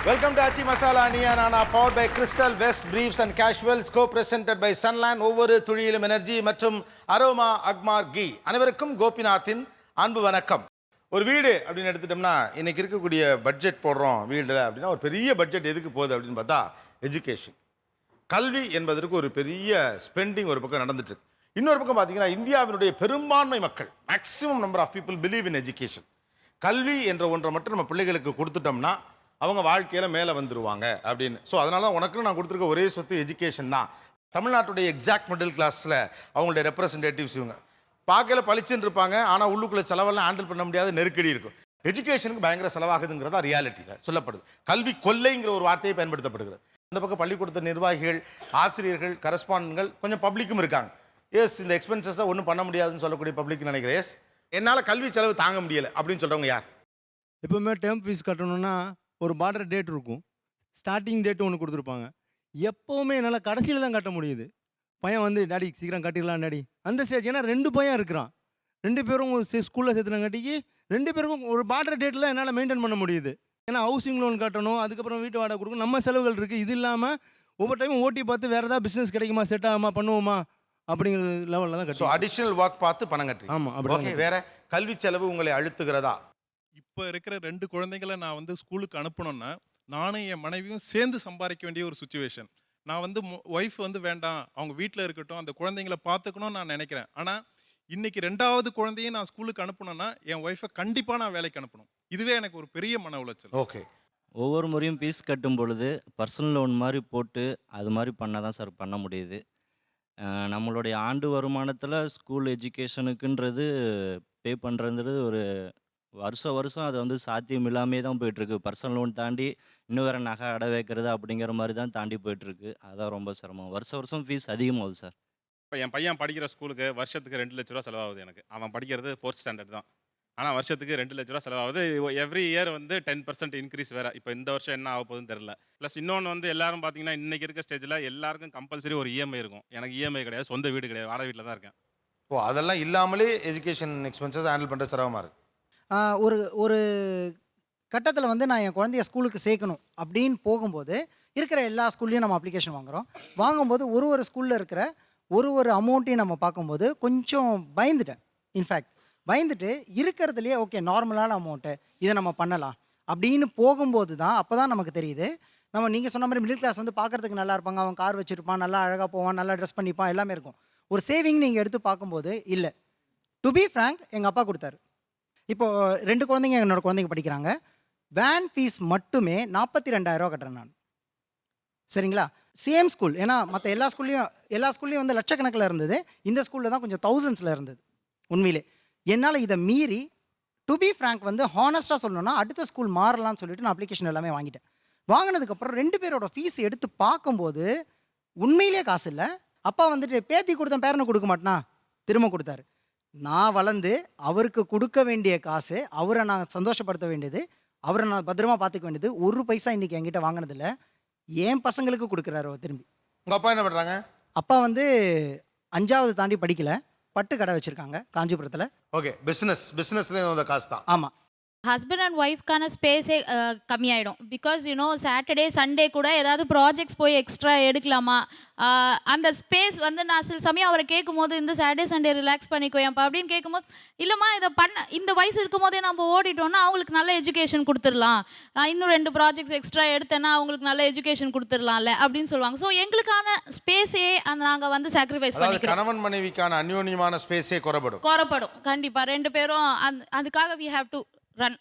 Welcome to Achi Masala Niya Nana, powered by Crystal West Briefs and Casuals, co-presented by Sunland, ஒவ்வொரு துளியிலும் energy மற்றும் aroma Agmark key. அனைவருக்கும் கோபிநாத்தின் அன்பு வணக்கம். ஒரு வீடு அப்படின்னு எடுத்துட்டோம்னா இன்னைக்கு இருக்கக்கூடிய பட்ஜெட் போடுறோம் வீடு அப்படின்னா ஒரு பெரிய பட்ஜெட் எதுக்கு போகுது அப்படின்னு பார்த்தா எஜுகேஷன், கல்வி என்பதற்கு ஒரு பெரிய ஸ்பெண்டிங் ஒரு பக்கம் நடந்துட்டு இருக்கு. இன்னொரு பக்கம் பார்த்தீங்கன்னா இந்தியாவினுடைய பெரும்பான்மை மக்கள், maximum number of people believe in education. கல்வி என்ற ஒன்றை மட்டும் நம்ம பிள்ளைகளுக்கு கொடுத்துட்டோம்னா அவங்க வாழ்க்கையில் மேலே வந்துடுவாங்க அப்படின்னு. ஸோ அதனால தான் உனக்கு நான் கொடுத்துருக்க ஒரே சொத்து எஜுகேஷன் தான். தமிழ்நாட்டுடைய எக்ஸாக்ட் மிடில் கிளாஸில் அவங்களுடைய ரெப்ரசன்டேட்டிவ்ஸ் இவங்க பார்க்கல பளிச்சுன்னு இருப்பாங்க, ஆனால் உள்ளுக்குள்ளே செலவெல்லாம் ஹேண்டில் பண்ண முடியாத நெருக்கடி இருக்கும். எஜுகேஷனுக்கு பயங்கர செலவாகுதுங்கிறதா ரியாலிட்டியில் சொல்லப்படுது. கல்வி கொள்ளைங்கிற ஒரு வார்த்தையை பயன்படுத்தப்படுகிறது. அந்த பக்கம் பள்ளிக்கூடத்து நிர்வாகிகள், ஆசிரியர்கள், கரஸ்பாண்டன்கள், கொஞ்சம் பப்ளிக்கும் இருக்காங்க. எஸ், இந்த எக்ஸ்பென்சஸை ஒன்றும் பண்ண முடியாதுன்னு சொல்லக்கூடிய பப்ளிக் நினைக்கிறேன். எஸ், என்னால் கல்வி செலவு தாங்க முடியலை அப்படின்னு சொல்கிறவங்க யார்? எப்போவுமே டேர்ம் ஃபீஸ் கட்டணும்னா ஒரு பார்டர் டேட் இருக்கும், ஸ்டார்டிங் டேட்டு ஒன்று கொடுத்துருப்பாங்க. எப்போவுமே என்னால் கடைசியில் தான் கட்ட முடியுது. பையன் வந்து டாடி சீக்கிரம் கட்டிடலாம் டாடி அந்த ஸ்டேஜ். ஏன்னா 2 பையன் இருக்கிறான், 2 பேரும் ஸ்கூலில் சேர்த்துனாங்காட்டிக்கு 2 பேருக்கும் ஒரு பார்டர் டேட்டில் என்னால் மெயின்டைன் பண்ண முடியுது. ஏன்னா ஹவுசிங் லோன் கட்டணும், அதுக்கப்புறம் வீட்டு வாடகை கொடுக்கணும், நம்ம செலவுகள் இருக்குது. இது இல்லாமல் ஒவ்வொரு டைமும் ஓட்டி பார்த்து வேறு ஏதாவது பிஸ்னஸ் கிடைக்குமா, செட் ஆகுமா, பண்ணுவோமா அப்படிங்கிற லெவலில் தான் கட்டும். அடிஷனல் ஒர்க் பார்த்து பணம் கட்டி. ஆமாம், அப்படி. வேற கல்வி செலவு உங்களை அழுத்துகிறதா? இப்போ இருக்கிற 2 குழந்தைங்களை நான் வந்து ஸ்கூலுக்கு அனுப்பணுன்னா நானும் என் மனைவியும் சேர்ந்து சம்பாதிக்க வேண்டிய ஒரு சுச்சுவேஷன். நான் வந்து ஒய்ஃப் வந்து வேண்டாம், அவங்க வீட்டில் இருக்கட்டும், அந்த குழந்தைங்களை பார்த்துக்கணும்னு நான் நினைக்கிறேன். ஆனால் இன்னைக்கு 2வது குழந்தையும் நான் ஸ்கூலுக்கு அனுப்பணும்னா என் ஒய்ஃபை கண்டிப்பாக நான் வேலைக்கு அனுப்பணும். இதுவே எனக்கு ஒரு பெரிய மன உளைச்சல். ஓகே, ஒவ்வொரு முறையும் ஃபீஸ் கட்டும் பொழுது பர்சனல் லோன் மாதிரி போட்டு அது மாதிரி பண்ணால் தான் சார் பண்ண முடியுது. நம்மளுடைய ஆண்டு வருமானத்தில் ஸ்கூல் எஜுகேஷனுக்குன்றது பே பண்ணுறது ஒரு வருஷம் அது வந்து சாத்தியம் இல்லாமே தான் போயிட்டுருக்கு. பர்சனல் லோன் தாண்டி இன்னும் வேறு நகை அடை வைக்கிறது அப்படிங்கிற மாதிரி தான் தாண்டி போயிட்டுருக்கு. அதான் ரொம்ப சிரமம். வருஷம் ஃபீஸ் அதிகமாகுது சார். இப்போ என் பையன் படிக்கிற ஸ்கூலுக்கு வருஷத்துக்கு 2 லட்ச ரூபா செலவாகுது எனக்கு. அவன் படிக்கிறது 4th ஸ்டாண்டர்ட் தான், ஆனால் வருஷத்துக்கு 2 லட்ச ரூபா செலவாகுது. எவ்ரி இயர் வந்து 10% இன்க்ரீஸ் வேறு. இப்போ இந்த வருஷம் என்ன ஆக போகுதுன்னு தெரில. ப்ளஸ் இன்னொன்று வந்து எல்லாரும் பார்த்தீங்கன்னா இன்றைக்கி இருக்க ஸ்டேஜில் எல்லாருக்கும் கம்பல்சரி ஒரு இஎம்ஐ இருக்கும். எனக்கு இஎம்ஐ கிடையாது, சொந்த வீடு கிடையாது, வாடகை வீட்டில் தான் இருக்கேன். ஓ, அதெல்லாம் இல்லாமலே எஜுகேஷன் எக்ஸ்பென்சஸ் ஹேண்டில் பண்ணுற சிரமமாக இருக்குது. ஒரு கட்டத்தில் வந்து நான் என் குழந்தைய ஸ்கூலுக்கு சேர்க்கணும் அப்படின்னு போகும்போது இருக்கிற எல்லா ஸ்கூல்லையும் நம்ம அப்ளிகேஷன் வாங்கும்போது ஒரு ஸ்கூலில் இருக்கிற ஒரு அமௌண்ட்டையும் நம்ம பார்க்கும்போது கொஞ்சம் பயந்துட்டேன். இன்ஃபேக்ட் பயந்துட்டு இருக்கிறதுலையே ஓகே நார்மலான அமௌண்ட்டு இதை நம்ம பண்ணலாம் அப்படின்னு போகும்போது தான் அப்போ தான் நமக்கு தெரியுது. நீங்கள் சொன்ன மாதிரி மிடில் கிளாஸ் வந்து பார்க்குறதுக்கு நல்லா இருப்பாங்க, அவன் கார் வச்சுருப்பான், நல்லா அழகாக போவான், நல்லா ட்ரெஸ் பண்ணிப்பான், எல்லாமே இருக்கும். ஒரு சேவிங் நீங்கள் எடுத்து பார்க்கும்போது இல்லை. டு பி ஃப்ராங்க், எங்கள் அப்பா கொடுத்தாரு. இப்போது 2 குழந்தைங்க என்னோடய குழந்தைங்க படிக்கிறாங்க. வேன் ஃபீஸ் மட்டுமே 42,000 ரூபா கட்டுறேன் நான். சரிங்களா? Same school. ஏன்னா மற்ற எல்லா ஸ்கூல்லையும் வந்து லட்சக்கணக்கில் இருந்தது, இந்த ஸ்கூலில் தான் கொஞ்சம் தௌசண்ட்ஸில் இருந்தது. உண்மையிலே என்னால் இதை மீறி டு பி ஃப்ராங்க் வந்து ஹானஸ்ட்டாக சொல்லணும்னா அடுத்த ஸ்கூல் மாறலாம்னு சொல்லிட்டு நான் அப்ளிகேஷன் எல்லாமே வாங்கிட்டேன். வாங்கினதுக்கப்புறம் 2 பேரோட ஃபீஸ் எடுத்து பார்க்கும்போது உண்மையிலேயே காசு இல்லை. அப்பா வந்துட்டு பேத்தி கொடுத்தேன் பேரனை கொடுக்க மாட்டேனா, திரும்ப கொடுத்தாரு. நான் வளர்ந்து அவருக்கு கொடுக்க வேண்டிய காசு, அவரை நான் சந்தோஷப்படுத்த வேண்டியது, அவரை நான் பத்திரமா பார்த்துக்க வேண்டியது, 1 பைசா இன்றைக்கி என்கிட்ட வாங்கினதில்ல. என் பசங்களுக்கு கொடுக்குறாரு திரும்பி. உங்கள் அப்பா என்ன பண்ணுறாங்க? அப்பா வந்து 5வது தாண்டி படிக்கலை, பட்டு கடை வச்சுருக்காங்க காஞ்சிபுரத்தில். ஓகே, பிஸ்னஸ்லேயே வந்த காசு தான். ஆமாம். ஹஸ்பண்ட் அண்ட் ஒய்ஃப்கான ஸ்பேஸே கம்மியாயிடும். பிகாஸ் சாட்டர்டே சண்டே கூட ஏதாவது ப்ராஜெக்ட்ஸ் போய் எக்ஸ்ட்ரா எடுக்கலாமா, அந்த ஸ்பேஸ் வந்து நான் சில சமயம் அவரை கேட்கும் போது இந்த சாட்டர்டே சண்டே ரிலாக்ஸ் பண்ணிக்கோயப்பா அப்படின்னு கேட்கும்போது, இல்லைம்மா இதை இந்த வயசு இருக்கும் போதே நம்ம ஓடிட்டோம்னா அவங்களுக்கு நல்ல எஜுகேஷன் கொடுத்துடலாம், இன்னும் 2 ப்ராஜெக்ட்ஸ் எக்ஸ்ட்ரா எடுத்தேன்னா அவங்களுக்கு நல்ல எஜுகேஷன் கொடுத்துடலாம்ல அப்படின்னு சொல்லுவாங்க. ஸோ எங்களுக்கான ஸ்பேஸே நாங்கள் வந்து சாக்ரிஃபைஸ் பண்ணிக்கிறோம். கணவன் மனைவிக்கான அந்யோன்யமான ஸ்பேஸே குறைபடும் கண்டிப்பாக. 2 பேரும் அதுக்காக we have to run.